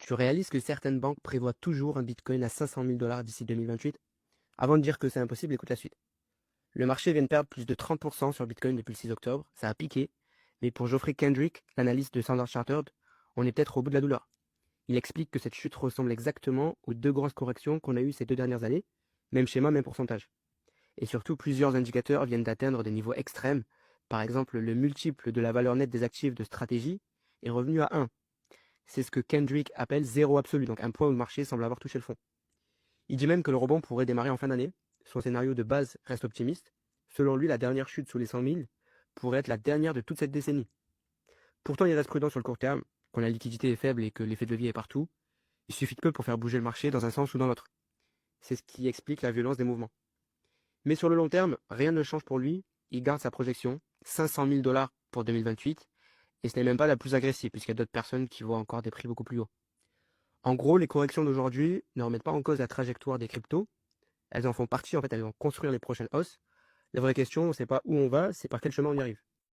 Tu réalises que certaines banques prévoient toujours un Bitcoin à 500 000 dollars d'ici 2028? Avant de dire que c'est impossible, écoute la suite. Le marché vient de perdre plus de 30% sur Bitcoin depuis le 6 octobre, ça a piqué, mais pour Geoffrey Kendrick, l'analyste de Standard Chartered, on est peut-être au bout de la douleur. Il explique que cette chute ressemble exactement aux deux grosses corrections qu'on a eues ces 2 dernières années, même schéma, même pourcentage. Et surtout, plusieurs indicateurs viennent d'atteindre des niveaux extrêmes. Par exemple, le multiple de la valeur nette des actifs de stratégie est revenu à 1. C'est ce que Kendrick appelle zéro absolu, donc un point où le marché semble avoir touché le fond. Il dit même que le rebond pourrait démarrer en fin d'année. Son scénario de base reste optimiste. Selon lui, la dernière chute sous les 100 000 pourrait être la dernière de toute cette décennie. Pourtant, il reste prudent sur le court terme. Quand la liquidité est faible et que l'effet de levier est partout, il suffit de peu pour faire bouger le marché dans un sens ou dans l'autre. C'est ce qui explique la violence des mouvements. Mais sur le long terme, rien ne change pour lui. Il garde sa projection, 500 000 dollars pour 2028, et ce n'est même pas la plus agressive, puisqu'il y a d'autres personnes qui voient encore des prix beaucoup plus hauts. En gros, les corrections d'aujourd'hui ne remettent pas en cause la trajectoire des cryptos. Elles en font partie, en fait, elles vont construire les prochaines hausses. La vraie question, c'est pas où on va, c'est par quel chemin on y arrive.